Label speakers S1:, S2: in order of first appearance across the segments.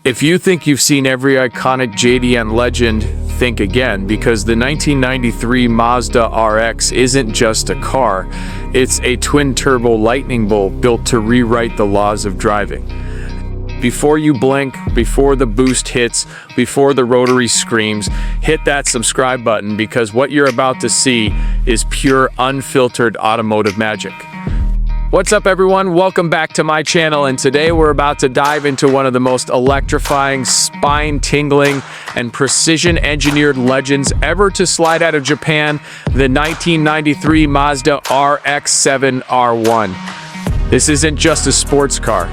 S1: If you think you've seen every iconic JDM legend, think again, because the 1993 Mazda RX isn't just a car, it's a twin-turbo lightning bolt built to rewrite the laws of driving. Before you blink, before the boost hits, before the Rotary screams, hit that subscribe button, because what you're about to see is pure, unfiltered automotive magic. What's up, everyone? Welcome back to my channel, and today we're about to dive into one of the most electrifying, spine-tingling, and precision-engineered legends ever to slide out of Japan, the 1993 Mazda RX-7 R1. This isn't just a sports car.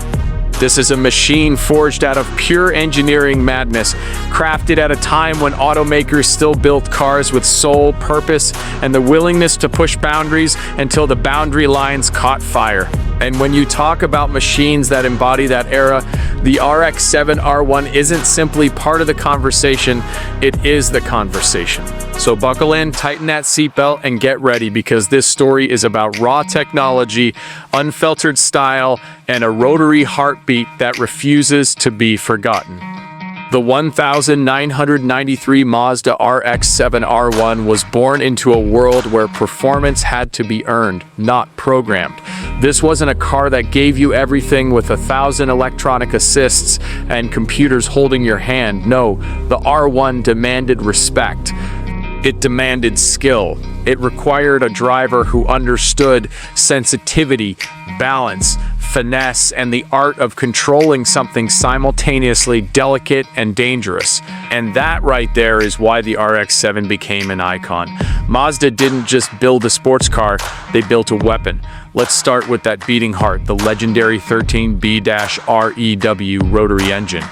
S1: This is a machine forged out of pure engineering madness, crafted at a time when automakers still built cars with soul, purpose, and the willingness to push boundaries until the boundary lines caught fire. And when you talk about machines that embody that era, the RX-7 R1 isn't simply part of the conversation, it is the conversation. So buckle in, tighten that seatbelt, and get ready, because this story is about raw technology, unfiltered style, and a rotary heartbeat that refuses to be forgotten. The 1993 Mazda RX-7 R1 was born into a world where performance had to be earned, not programmed. This wasn't a car that gave you everything with 1,000 electronic assists and computers holding your hand. No, the R1 demanded respect. It demanded skill. It required a driver who understood sensitivity, balance, finesse, and the art of controlling something simultaneously delicate and dangerous. And that right there is why the RX-7 became an icon. Mazda didn't just build a sports car, they built a weapon. Let's start with that beating heart, the legendary 13B-REW rotary engine.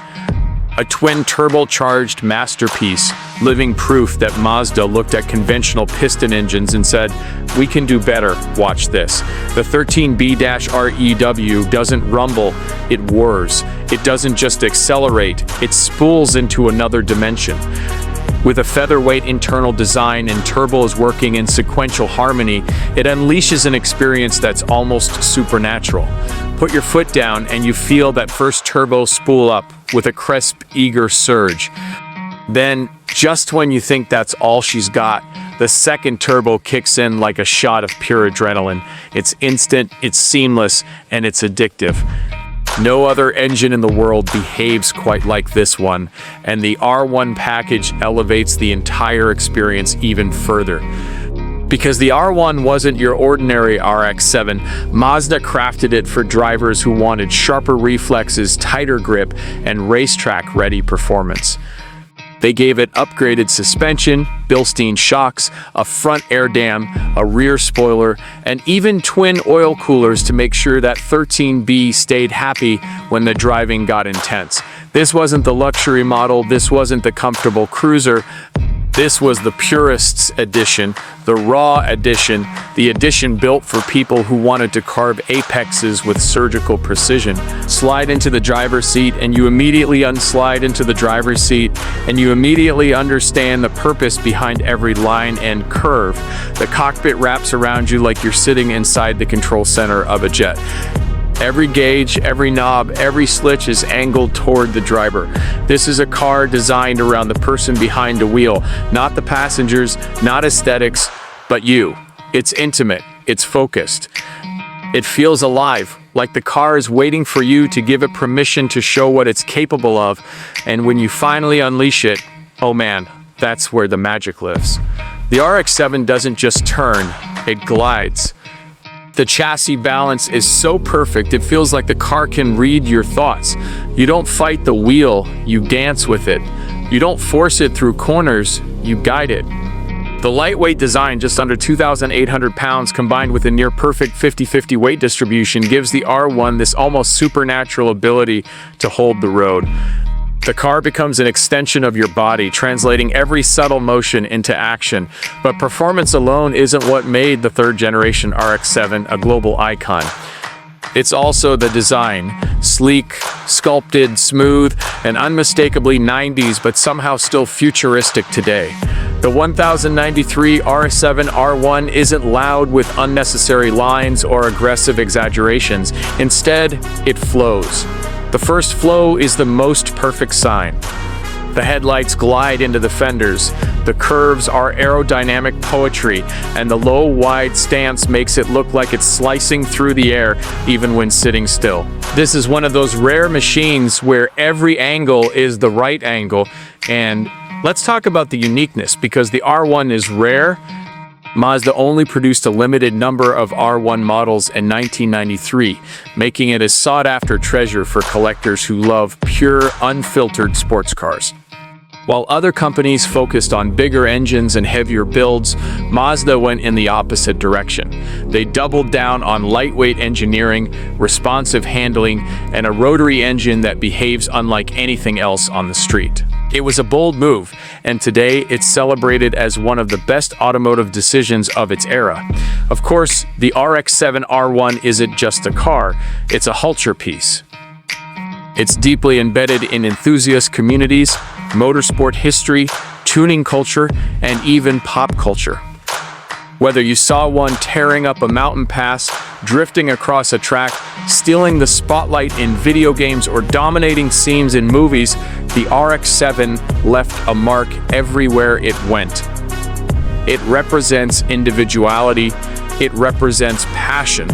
S1: A twin-turbocharged masterpiece, living proof that Mazda looked at conventional piston engines and said, "We can do better, watch this." The 13B-REW doesn't rumble, it whirs. It doesn't just accelerate, it spools into another dimension. With a featherweight internal design and turbos working in sequential harmony, it unleashes an experience that's almost supernatural. Put your foot down and you feel that first turbo spool up with a crisp, eager surge. Then, just when you think that's all she's got, the second turbo kicks in like a shot of pure adrenaline. It's instant, it's seamless, and it's addictive. No other engine in the world behaves quite like this one, and the R1 package elevates the entire experience even further. Because the R1 wasn't your ordinary RX-7, Mazda crafted it for drivers who wanted sharper reflexes, tighter grip, and racetrack-ready performance. They gave it upgraded suspension, Bilstein shocks, a front air dam, a rear spoiler, and even twin oil coolers to make sure that 13B stayed happy when the driving got intense. This wasn't the luxury model, this wasn't the comfortable cruiser. This was the purists edition, the raw edition, the edition built for people who wanted to carve apexes with surgical precision. Slide into the driver's seat and you immediately unslide into the driver's seat, and you immediately understand the purpose behind every line and curve. The cockpit wraps around you like you're sitting inside the control center of a jet. Every gauge, every knob, every switch is angled toward the driver. This is a car designed around the person behind the wheel, not the passengers, not aesthetics, but you. It's intimate, it's focused. It feels alive, like the car is waiting for you to give it permission to show what it's capable of, and when you finally unleash it, oh man, that's where the magic lives. The RX-7 doesn't just turn, it glides. The chassis balance is so perfect, it feels like the car can read your thoughts. You don't fight the wheel, you dance with it. You don't force it through corners, you guide it. The lightweight design, just under 2,800 pounds, combined with a near-perfect 50-50 weight distribution, gives the R1 this almost supernatural ability to hold the road. The car becomes an extension of your body, translating every subtle motion into action. But performance alone isn't what made the third-generation RX-7 a global icon. It's also the design. Sleek, sculpted, smooth, and unmistakably 90s, but somehow still futuristic today. The 1093 R7 R1 isn't loud with unnecessary lines or aggressive exaggerations. Instead, it flows. The first flow is the most perfect sign. The headlights glide into the fenders, the curves are aerodynamic poetry, and the low, wide stance makes it look like it's slicing through the air even when sitting still. This is one of those rare machines where every angle is the right angle, and let's talk about the uniqueness, because the R1 is rare. Mazda only produced a limited number of R1 models in 1993, making it a sought-after treasure for collectors who love pure, unfiltered sports cars. While other companies focused on bigger engines and heavier builds, Mazda went in the opposite direction. They doubled down on lightweight engineering, responsive handling, and a rotary engine that behaves unlike anything else on the street. It was a bold move, and today it's celebrated as one of the best automotive decisions of its era. Of course, the RX-7 R1 isn't just a car, it's a culture piece. It's deeply embedded in enthusiast communities, motorsport history, tuning culture, and even pop culture. Whether you saw one tearing up a mountain pass, drifting across a track, stealing the spotlight in video games, or dominating scenes in movies, the RX-7 left a mark everywhere it went. It represents individuality, it represents passion.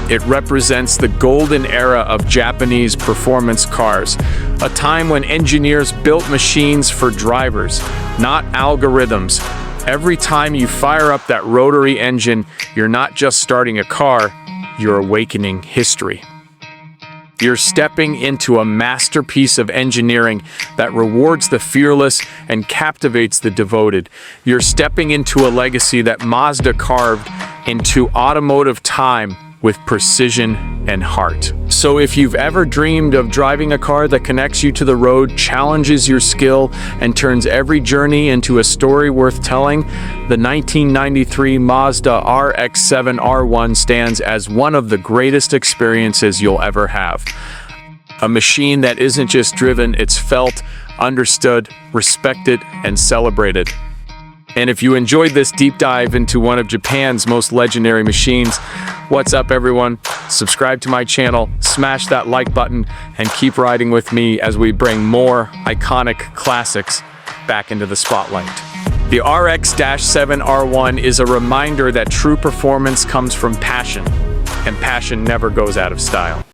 S1: It represents the golden era of Japanese performance cars, a time when engineers built machines for drivers, not algorithms. Every time you fire up that rotary engine, you're not just starting a car, you're awakening history. You're stepping into a masterpiece of engineering that rewards the fearless and captivates the devoted. You're stepping into a legacy that Mazda carved into automotive time with precision and heart. So if you've ever dreamed of driving a car that connects you to the road, challenges your skill, and turns every journey into a story worth telling, the 1993 Mazda RX-7 R1 stands as one of the greatest experiences you'll ever have. A machine that isn't just driven, it's felt, understood, respected, and celebrated. And if you enjoyed this deep dive into one of Japan's most legendary machines, what's up everyone? Subscribe to my channel, smash that like button, and keep riding with me as we bring more iconic classics back into the spotlight. The RX-7 R1 is a reminder that true performance comes from passion, and passion never goes out of style.